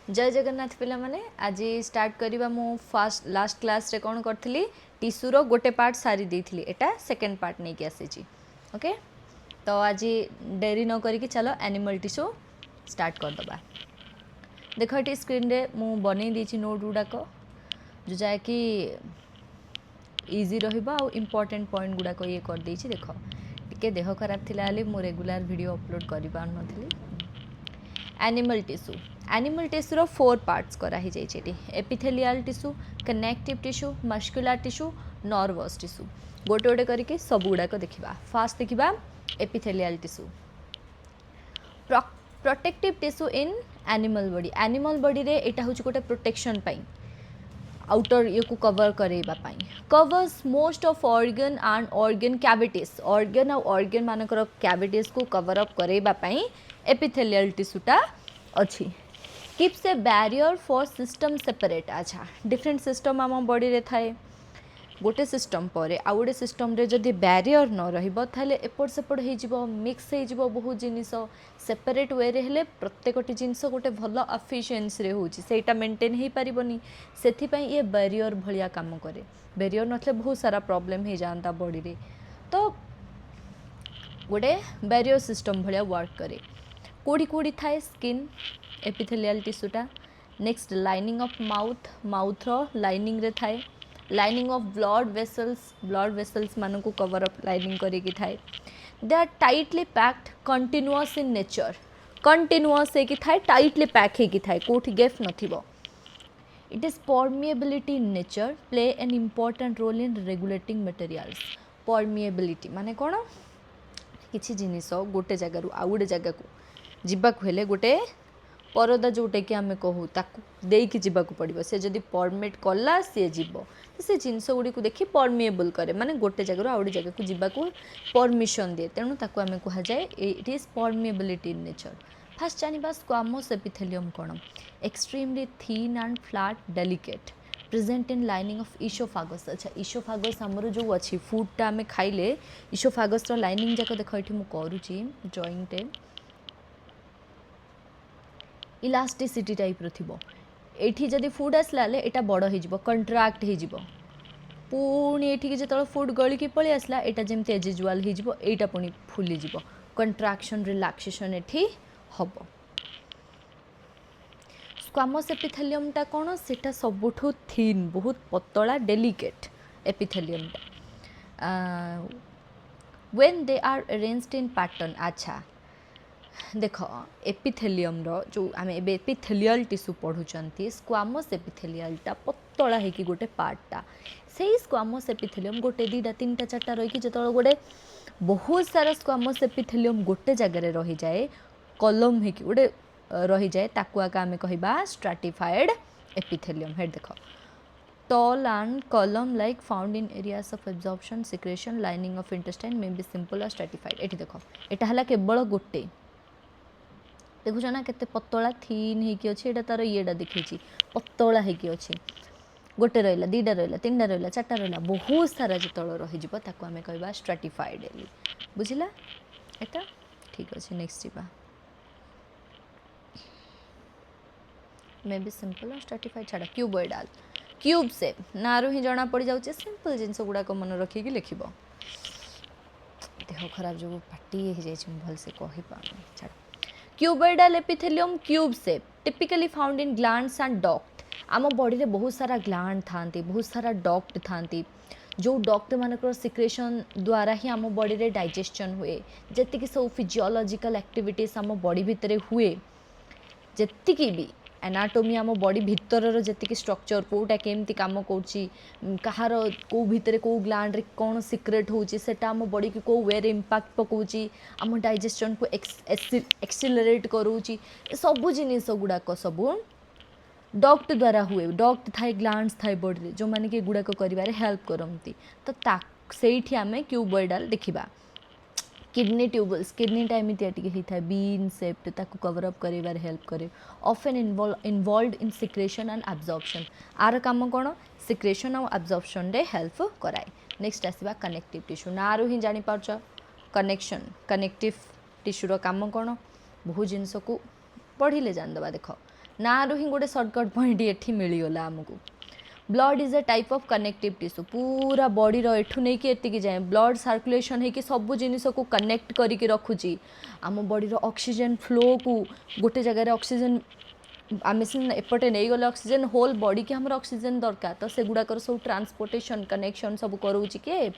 जय जगन्नाथ पिला माने आज स्टार्ट करवा मु फास्ट लास्ट क्लास रे कौन करी टिश्यूर गोटे पार्ट सारी देती एटा सेकेंड पार्ट नहीं कि आसी ओके। तो आज डेरी न करी चलो एनिमल टिश्यू स्टार्ट करदे। देख ये स्क्रीन रे मु बन देती नोट गुड़ाक जो जहाँकि इजी रहा इम्पोर्टेंट पॉइंट गुड़ाक ये कर देछि। देख टिके देह खराब थिला मु रेगुलर वीडियो अपलोड कर पार नथली। एनिमल टिश्यूर 4 पार्ट्स कराही जाइए। Epithelial tissue, connective tissue, muscular tissue, nervous tissue गोटे गोटे करके सब गुड़ाक देखा। फास्ट देखा epithelial tissue. Protective tissue in animal body. Animal body रे एटा हूँ गोटे प्रोटेक्शन पाई आउटर ये को कवर करेबा पाई। Covers most of organ and organ cavities. Organ और ऑर्गन मानकर कैविटीज को कवर अप करेबा पाई एपिथेलियल टिश्यूटा अच्छी। Keeps a barrier for system separate. अच्छा डिफरेंट सिस्टम आम बॉडी रे थाए। गोटे सिस्टम पर आउ गोटे सिस्टम रे जदि बैरियर न रहिबो थाले एपट सेपट हो मिक्स हो बहुत जिनिस सेपरेट वे रे हेले प्रत्येकटी जिनिस गोटे भल एफिशिएंसी रे होची सेटा मेंटेन हो पारिबनी। सेथि पई ये बैरियर भलिया काम करे। बैरियर नथले बहुत सारा प्रॉब्लम हो जाता बॉडी रे। तो गोटे बैरियर सिस्टम भलिया वर्क करे। कोड़ी कोड़ी थाए स्किन एपिथेलियल टिश्यूटा। Next lining of mouth lining रे थाए। लाइनिंग ऑफ ब्लड वेसल्स मान को कवर अप लाइनिंग करिकी थाए। They are tightly packed continuous in nature. Continuous है कि थाए टाइटली पैक है कि थाए कोठी गैप नथिबो। It is permeability in nature play an important role in regulating materials. Permeability माने कौन किसी जिनिस गोटे जगार आउ गोटे जगह को जीवाक हेले गोटे परदा जोटा कि आम कहूँ ताकू देकी जीवाक पड़ो। से जदि परमिट कला सी जीव तो से जिनस गुड़ी को देखी परमिएबल करे माने गोटे जगार आउ गोटे जगह को जीवाक परमिशन दिए। तेणु ताकू आम कह जाए it is permeability in nature. First जानिबा स्क्वामोस एपिथेलियम कौन। Extremely thin and flat delicate present in lining of oesophagus. अच्छा इशोफागस आमर जो अच्छी फूडटा आम खाइले इशोफागस लाइनिंग जाक देख ये मुझे ड्रॉइंग टे इलास्टिसिटी टाइप थी। एठी जदि फूड आसला एटा बड़ हो कंट्राक्ट हो पुणी एठी जो फूड गलिकी पलि आसला एटा जमती एज यूजुआल होटा पुणी फुली कंट्राक्शन रिलैक्सेशन एठी हबो। स्क्वामस एपिथेलियमटा कौन सेटा सबुठु थीन बहुत पतला डेलिकेट एपिथेलियमटा when they are arranged in pattern. अच्छा देख एपिथेलियम जो आम एपिथेलियल टिश्यू पढ़ुंट स्क्वामस एपिथेलियलटा पतला है कि गोटे पार्टा से स्क्वामस एपिथेलियम गोटे 2 3 4 रही जो गोटे बहुत सारा स्क्वामस एपिथेलियम गोटे जगह रही जाए कलम है कि गोटे रही जाए ताकू आका आम कहबा स्ट्राटिफाइड एपिथेलियम। हेड देख tall and column like found in areas of absorption secretion lining of intestine may be simple और स्ट्राटिफाइड। एठी देख एटा हला केवल गोटे देखुच ना केते पतला थीन होगी अच्छे तार येटा देखी पतला होगी अच्छे गोटे रहा 2टा रहा 3टा रहा 4टा रहा बहुत सारा जो रही आम कह स्ट्राटिफाइड एली बुझला एटा ठीक अच्छे। नेक्स्ट जीवा मे बी सिंपल और स्ट्राटिफाइड छाड़ा क्यूबॉइडाल क्यूब शेप ना ही जना पड़ जाऊे सिंपल जिनस गुड़ाक मन रखिकी लिख देह खराब जो पार्टी भलसे कही पानी छाड़। Cuboidal epithelium cube shape typically found in glands and duct. आम बॉडी रे बहुत सारा ग्लैंड थांती बहुत सारा डक्ट थांती जो डक्ट मानकर सिक्रेशन द्वारा ही आम बॉडी रे डाइजेशन हुए जी सब फिजियोलॉजिकल एक्टिविटीज आम बॉडी भितर हुए जी भी एनाटोमी आम बॉडी भितर जी स्ट्रक्चर कोटा केमती काम कर कौ भितर कौ ग्लैंड रे कौन सिक्रेट होची सेटा आम बॉडी की कौ वे इम्पैक्ट पकाउची आम डाइजेशन को एक्सिलरेट करूची सबू जिनिस गुड़ाक सबू डक्ट द्वारा हुए। डक्ट थाए ग्लैंड्स थाए बॉडी जो मैंने कि गुड़ाक कर हेल्प करती तो सेठी आम क्यूबॉइडल देखा। किडनी ट्यूबल्स किडनीटा एमती होता है बीन सेप्ट ताकू कवर अप कर हेल्प करे। Often involve in secretion and absorption आर काम कौन सिक्रेशन और एब्जॉर्प्शन रे हेल्प कराए। नेक्स्ट आसवा कनेक्टिव टिश्यू ना ही जापार कनेक्शन कनेक्टिव टिश्यूर काम कौन बहुत जिनस को पढ़िले जानदेवा। देख ना रू ही गोटे सर्टकट पॉइंट ये मिलगला आमको। Blood is a type of connective tissue पूरा बॉडी रो एठू नहीं कि एतिकी जाए ब्लड सर्कुलेशन है कि सब जिनिस को कनेक्ट करके रखुची आम बॉडी रो ऑक्सीजन फ्लो को गोटे जगह ऑक्सीजन आम सीना एपटे नहीं गले ऑक्सीजन होल बॉडी की हमर ऑक्सीजन दरकार तो से गुड़ाकर सब ट्रांसपोर्टेशन कनेक्शन सब करोची के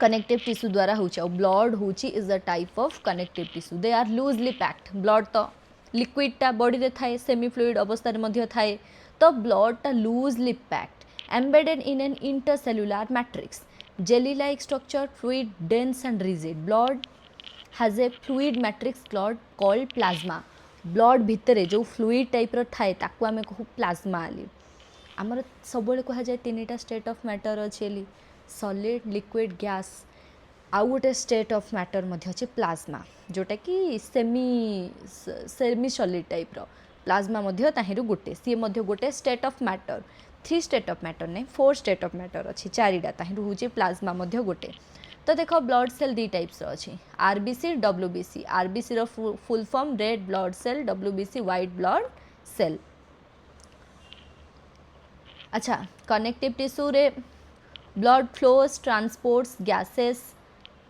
कनेक्टिव टिश्यू द्वारा होची और ब्लड होची is a type of connective tissue they are loosely packed blood तो लिक्विडटा बॉडी रे थाए सेमी फ्लूइड अवस्था रे मध्य थाए तो ब्लडटा loosely packed embedded in an intercellular matrix jelly like structure fluid dense and rigid blood has a fluid matrix called plasma blood भितर जो फ्लूइड टाइप रो थाए ताकू आमे कहू प्लाज्मा आली आमर सब कह जाए तीन टा स्टेट ऑफ मैटर अच्छे सॉलिड लिक्विड गैस आउ गोटे स्टेट ऑफ मैटर मध्य अच्छे प्लाज्मा जोटा कि सेमी सॉलिड टाइप रो प्लाज्मा मध्य ताहिरु गोटे सी मध्य गोटे state of matter 3 state of matter नहीं 4 स्टेट ऑफ मैटर अच्छी चारिटा ताहिरु होची प्लाज्मा मध्य गोटे तो देख ब्लड सेल दी टाइप्स अच्छी आरबीसी डब्ल्यूबीसी आरबीसी रो full form red blood cell WBC white blood cell. अच्छा कनेक्टिव टिश्यू रे blood flows transports gases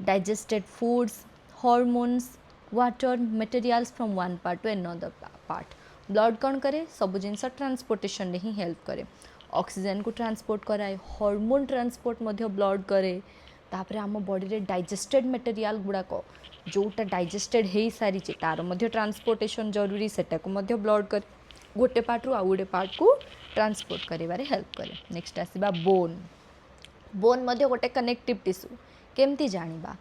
digested foods hormones water materials from one part to another part blood कौन करे सब जिनस transportation रे ही help करे ऑक्सीजन को ट्रांसपोर्ट कराए हॉर्मोन ट्रांसपोर्ट मध्य ब्लड करे तापर आम बॉडी रे डाइजेस्टेड मटेरियल गुड़ाक जोटा डाइजेस्टेड हो सारी तार मध्य ट्रांसपोर्टेशन जरूरी सेटा को मध्य ब्लड कर गोटे पार्ट रु आउ गोटे पार्ट को ट्रांसपोर्ट करिवारे हेल्प करे। नेक्स्ट आसीबा बोन बोन मध्य गोटे कनेक्टिव टिश्यू केमती जानिबा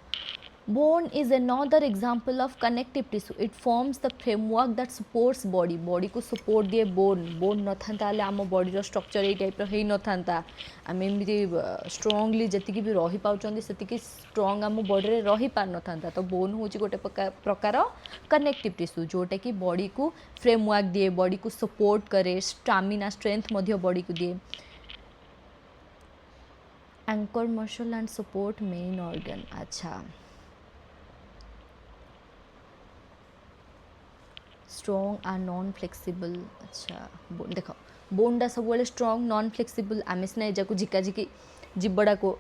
bone is another example of connective tissue it forms the framework that supports body को सपोर्ट दिए बोन न था आम बॉडी स्ट्रक्चर ये टाइप रही न था आम एमती स्ट्रांगली जी भी रही पाँच से स्ट्रंग आम बॉडी रे रही पार न था तो बोन हूँ गोटे प्रकार कनेक्टिव टिश्यू जोटा कि बॉडी को फ्रेमवर्क दिए बॉडी को सपोर्ट करे स्टामिना स्ट्रेंथ बॉडी को दिए anchor muscle and support main organ. अच्छा स्ट्रॉन्ग आर नॉन फ्लेक्सिबल अच्छा देख बोनटा सब स्ट्रॉन्ग नॉन फ्लेक्सिबल आम सीना एजाक झिकाझिकी जीवड़ा को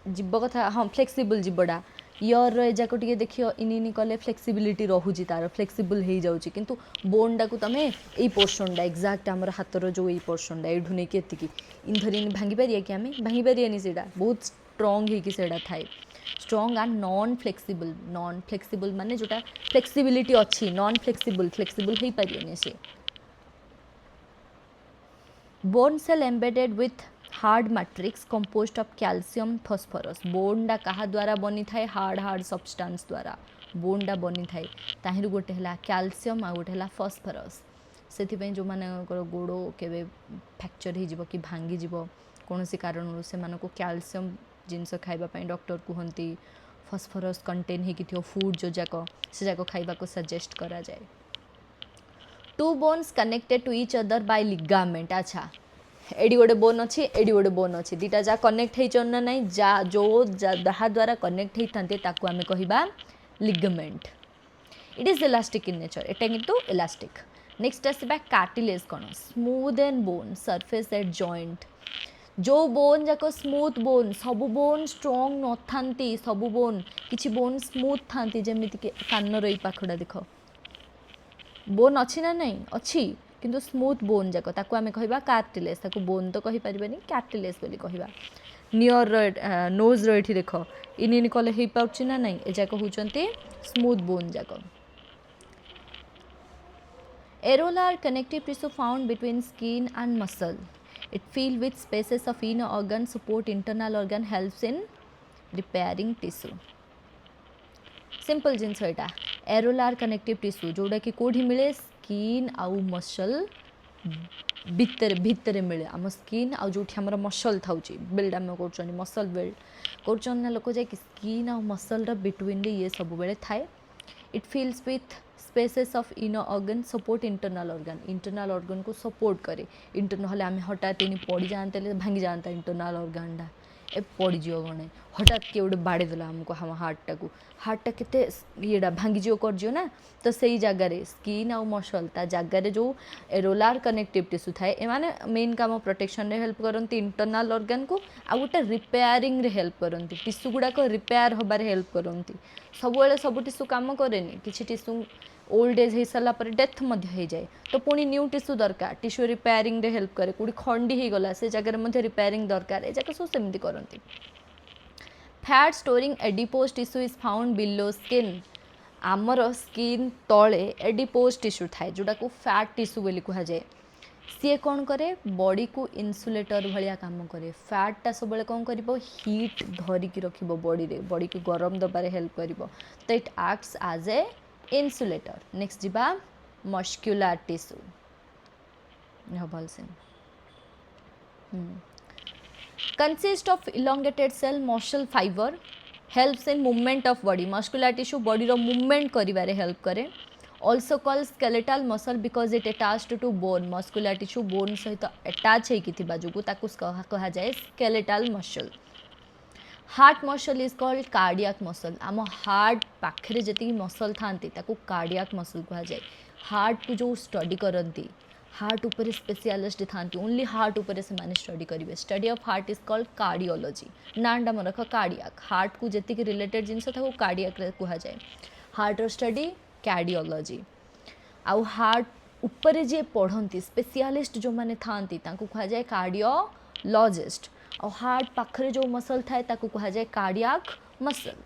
जीव कथा हाँ फ्लेक्सिबल जीवड़ा इयर एजाक टे देख इन कले फ्लेक्सिबिलिटी रोचे तार फ्लेक्सिबल हो जाऊँगी किंतु बोनटा को तुम यही पोर्सनटा एक्जाक्ट आम हाथर जो यही पोर्सनटा यू नहीं कि इन धरी भांगी पारिया कि आम भांगी पारियानी से बहुत स्ट्रॉन्ग होता थाए स्ट्रॉन्ग एंड नॉन फ्लेक्सिबल माने जोटा फ्लेक्सिबिलिटी अच्छी नॉन फ्लेक्सिबल हो पारे से bone cell embedded with hard matrix composed of calcium phosphorus बोनडा कहा द्वारा बनी थाए हार्ड सब्सटेंस द्वारा बोनडा बनी थाए ताहिर गोटे है कैल्शियम आ गोटे है फॉस्फोरस से जो मानकर गोड़ के फ्रैक्चर हो कि भांगी जीव कौन कारण से कैल्शियम जिनस खाइबापी डॉक्टर कहती फॉस्फोरस कंटेन हो फूड जो जाक से जाक खाइबा को सजेस्ट करा जाए। Two bones connected to each other by ligament अच्छा एडी गोटे बोन अच्छी एडी गोटे बोन अच्छी दीटा जहाँ कनेक्ट होना ना जा जो जहाँ द्वारा कनेक्ट होते आम कह ligament it is elastic in nature एटा किंतु इलास्टिक। नेक्स्ट आसवा कार्टिलेज कौन smooth and bone surface at joint जो बोन जाक स्मूथ बोन सबू बोन स्ट्रंग न था सबू बोन किसी बोन स्मूथ था जमीक कान रही पाखड़ा देख बोन अच्छी ना नहीं अच्छी किंतु स्मूथ बोन जाक ताको आमे कहबा कार्टिलेज ताको बोन तो कहि परिबेनी कार्टिलेज बोली कहबा। नियर नोज रो एठी देख इन कले हो पाउछि ना नहीं ए जाक होचंती स्मूथ बोन जाक। Areolar connective tissue found between skin and muscle it filled with spaces of inner organ support internal organ helps in repairing tissue simple genus Etah एरोलार connective tissue जोड़ा कि कोठी मिले स्किन आउ मसल भितर मिले आम skin आउ जो आम मसल था बिल्ड आम कर मसल बिल्ड कर लोक जा स्किन आउ मसल बिटवीन ये सब बेले थाए it fills with spaces of inner organ support internal organ को सपोर्ट करे इंटरनल आम हठात इन पड़ जाते भांगी जाता इंटरनल ऑर्गन ए पड़ज गणे हठात किए गोटे बाड़ेदेला आमको हम हार्टा केते येटा भांगीज करज ना तो सही जगार स्किन आउ मसल ता जगार जो रोलार कनेक्टिव टिश्यू थाए एमाने मेन काम प्रोटेक्शन रे हेल्प करती इंटरनल ऑर्गन को आ गोटे रिपेयरिंग रे हेल्प करती टिश्यू गुड़ाक रिपेयर होबार हेल्प करती सब सब टिश्यू काम करेनि किसी टिश्यू ओल्ड एज हो सारा डेथ हो जाए तो पुणी न्यू टिश्यू दरकार टिश्यू रिपेयरिंग रे हेल्प करे कौटी खंडी हो गला से जगह रिपेयरिंग दरकार ए जाक सब सेमती करती fat storing adipose tissue is found below skin आमर स्किन तले एडिपोज टिश्यू थाए जोटा को फैट टिश्यू बोली कह जाए सी कौन करे बॉडी को इन्सुलेटर भाया काम करे फैटा सब कौन कर हीट धरिकी रख बॉडी को गरम दबार हेल्प कर तो it acts as a insulator next जीवा मस्क्युलर टिश्यू भल से consist of elongated cell muscle fibre helps in movement of body muscular tissue body रो मूवमेंट करिवारे हेल्प करे also call skeletal muscle because it attached to bone muscular tissue bone सहित attach होता जो कहा जाए skeletal muscle heart muscle is called cardiac muscle आम heart पाखे जी मसल था कार्डियाक मसल कह जाए हार्ट को जो स्टडी करती हार्ट उपर स्पेशलिस्ट था ओनली हार्ट उपर से माने स्टडी करेंगे study of heart is called cardiology नाटा मन रख कार्डियाक हार्ट को जी रिलेटेड जिनस कार्डियाक कह जाए हार्ट रो स्टडी कार्डियोलॉजी आउ हार्ट उपर जे पढ़ती स्पेशलिस्ट जो मैंने था कह जाए कार्डियोलॉजिस्ट और हार्ट पाखरे जो मसल थाए कह जाए कार्डियाक मसल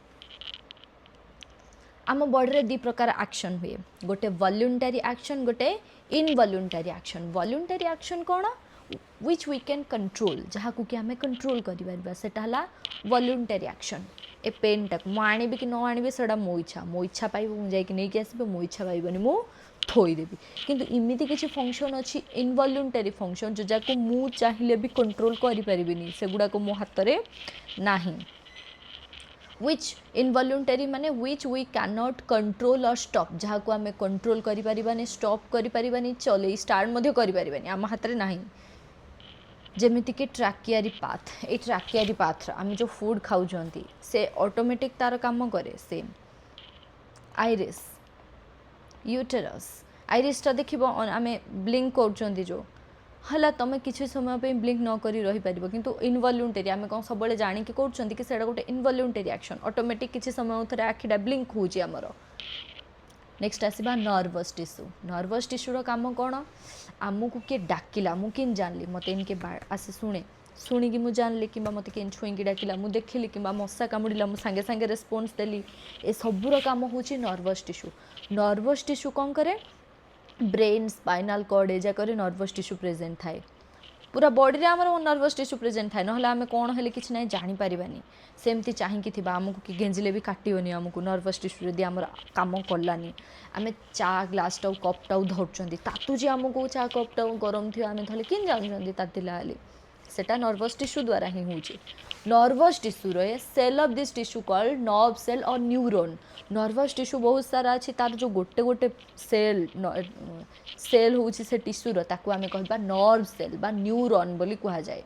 आम बॉडी रे दी प्रकार एक्शन हुए गोटे वॉल्यूंटरी एक्शन गोटे इनवॉल्यूंटरी एक्शन वॉल्यूंटरी एक्शन कौन विच वी कैन कंट्रोल जहाँ को कि आम कंट्रोल कर सेटा वॉल्यूंटरी एक्शन ए पेन टाक मु आनिबि कि न आनिबि सेटा मो इच्छा पाइब मु जाइक नहीं कि आसबे मो इच्छा पाइबनी मु थोईदेवी किंतु इमिति किसी फंक्शन अच्छी इनवॉल्यूंटरी फंक्शन जो जाको मु चाहिए भी कंट्रोल करि परिबिनी सेगुडा को मो हाथ रे नाही which involuntary माने which we cannot control or stop जहाँ को आम कंट्रोल करि परिबानी स्टॉप करि परिबानी चले स्टार्ट मध्य करि परिबानी आम हाथ रे नाही जेमिति कि ट्राकियारी पाथ ए ट्राकियारी पाथ आम जो फूड खाऊँच से ऑटोमेटिक तार काम करे सेम आइरिस यूटेरस आइरिसटा देखिब आम ब्लिंक कर जो हला तुम किसी समय पे ब्लिंक न करी रही पारिबो किंतु इनवॉल्यूंटरी आम कौन सब जानिक कर कि सेटा गोटे इनवॉल्यूंटरी एक्शन ऑटोमेटिक किसी समय थे आखिटा ब्लिंक होची आमर नेक्स्ट आसवा नर्वस टिश्यूर काम कौन आमको किए डाकिला मु किन जानली मत इनके आसे शुणिकी मुझे जानली कि मत किन छुईकी डाकिला मुझे देखिली कि मशा कामुड़ा मुझे सांगे सांगे रेस्पॉन्स देली ए सबूर काम हूँ नर्वस टिश्यू कौन करे ब्रेन स्पाइनल कॉर्ड ए जाकर नर्वस टिश्यू प्रेजेंट थाए पूरा बॉडी रे आमर नर्वस टिश्यू प्रेजेंट थाए ना आम कौन हेले किसी ना जानीपारानी सेमती चाहिए थी आमको कि गेंजिले भी काटोनी आमको नर्वस टिश्यू यदि आम कम कलानी आम चा ग्लास टाऊ कप टाऊ धरुंच तातु जी आमको चा कप टाऊ गरम थी आम धले कि जानते तातिला सेटा नर्वस टिश्यू द्वारा ही हूँ नर्वस टिश्यू रे cell of this tissue called nerve cell और न्यूरोन नर्वस टिश्यू बहुत सारा अच्छी तार जो गोटे गोटे सेल हूँ से टिश्यूर ताकू आम कह नर्व सेल बा न्यूरोन बोली कह जाए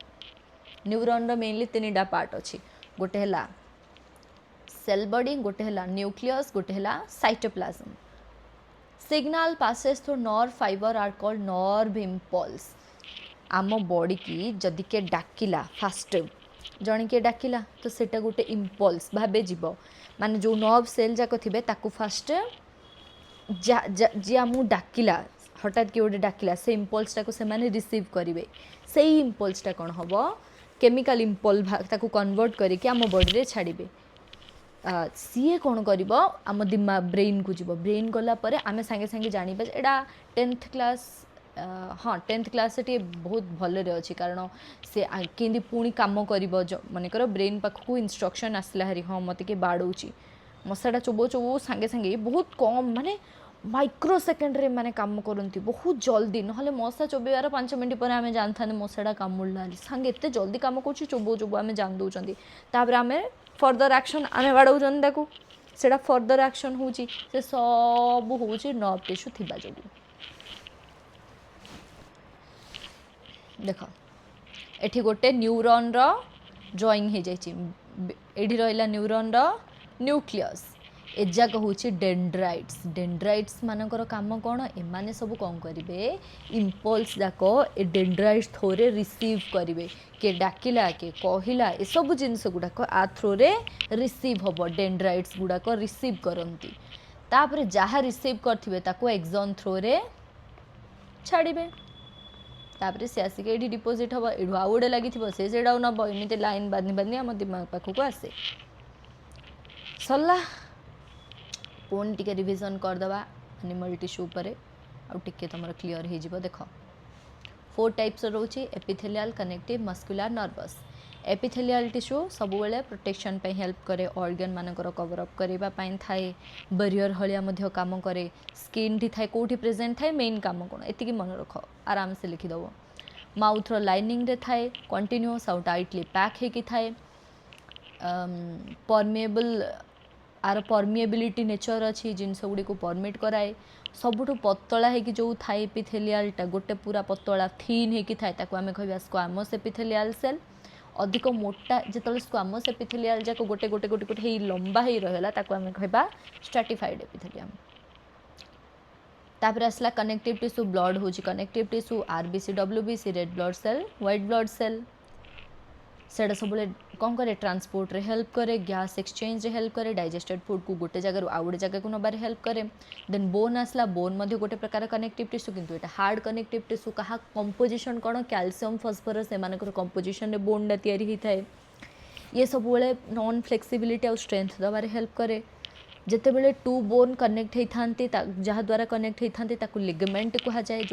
न्यूरोन रो मेनली तीन पार्ट अच्छी गोटे है सेल बॉडी गोटे है न्यूक्लियस गोटे है cytoplasm signal passes through nerve fibre are called nerve impulse आम बॉडी की जदि के डाकिला फास्ट जन किए डाकिला तो सेटा गोटे इम्पल्स भावे जीव माने जो नर्व सेल जाक थे ताकू फास्ट जी आमू डाकिला हठात किए गोटे डाकिला से इम्पल्सटा को से रिसीव करेंगे से इम्पल्सटा कौन हम केमिकल इम्पल ताकू कन्वर्ट करके आम बॉडी रे छाड़े सीए कौन कर आम दिमाग ब्रेन को जीव ब्रेन गलापर आम सांगे सांगे जाना एटा 10th क्लास हाँ 10th क्लास से बहुत भल अच्छी कारण से कि पुणी कम कर मनकर ब्रेन पाखक इंस्ट्रक्शन आसला हारी हाँ मत कि बाड़ौची मशाटा चोबो चोबो सांगे सांगे बहुत कम माने माइक्रो सेकेंड रे माने काम करती बहुत जल्दी ना मशा चोबार 5 मिनट पर आम जानता मशाटा कामुड़ा सांगे एत जल्दी कम कर चोबो चोबो आम जान दौरान तापर आम फर्दर एक्शन आम बाड़ौन से फर्दर एक्शन हूँ से सब हूँ नर्व टिश्यू थिबा जो देख एठी गोटे न्यूरॉन रो ड्रॉइंग हो जाइए एठी रहिला न्यूरॉन रो न्यूक्लियस एजाक हूँ डेंड्राइट्स डेंड्राइट्स मानकर काम कौन एमाने सब कौन करेंगे इम्पल्स जाक ए डेंड्राइट्स थ्रोरे रिसीव करेंगे किए डाकिला किए कहला ए सब जिनस गुड़ाक आ थ्रोरे रिसीव हम डेंड्राइट्स गुड़ाक रिसीव करती तापर जहाँ रिसीव करथिबे ताको एक्सॉन थ्रोरे छाड़िबे तापर से आसिक ये डिपोजिट हम एठू आउ गोटे लगी से नब एमती लाइन बांधी बांधी आम दिमाग पाखक आसे सरला पुणी टिके रिविजन करदे एनिमल टिश्यू पर आउ टिके तुम क्लीयर हो देख 4 टाइप्स रोचे epithelial connective muscular nervous epithelial tissue सब बेले प्रोटेक्शन पे हेल्प करे ऑर्गन मानकर कवर अप करबा पाइन थाए बैरियर हलिया काम करे स्किन टी थाए कोठी प्रेजेंट थाए मेन काम कोन एतिकी मन रख आराम से लिखिदेव माउथ रो लाइनिंग रे थाए कंटिन्यूअस आउ टाइटली पैक हेकी थाए परमेबल आर परमिएबिलिटी नेचर अच्छी जिनस गुड़ी को परमिट कराए सबुठु पतला है कि जो थाए एपिथेलियलटा गोटे पूरा पतला थीन है कि थाए ताको आमे कहबा स्क्वामस एपिथेलियल सेल अधिक मोटा जिते स्क्वामस एपिथेलियल जाक गोटे गोटे गोटे गोटे ही लंबा ही रहला ताको आमे कहबा स्ट्रैटिफाइड एपिथेलियम तापर आसला कनेक्टिव टिश्यू ब्लड हो connective tissue RBC WBC red blood cell white blood cell सेटा सब कौन करे ट्रांसपोर्ट रे हेल्प करे गैस एक्सचेंज रे हेल्प करे डाइजेस्टेड फूड को गोटे जगह आउ गोटे जगह को नबार हेल्प करे देन बोन आसला बोन मध्ये गोटे प्रकार कनेक्टिव टिश्यू किंतु एटा हार्ड कनेक्टिव टिश्यू कहा कंपोजिशन कौन कैल्शियम फॉस्फोरस एमानकर कंपोजिशन रे बोनटा तैयारी होता है ये सब बेले नॉन फ्लेक्सिबिलिटी और स्ट्रेंथ दबार हेल्प करे जिते बेले टू बोन कनेक्ट होता जहाँ द्वारा कनेक्ट होता लिगामेंट कहुए जो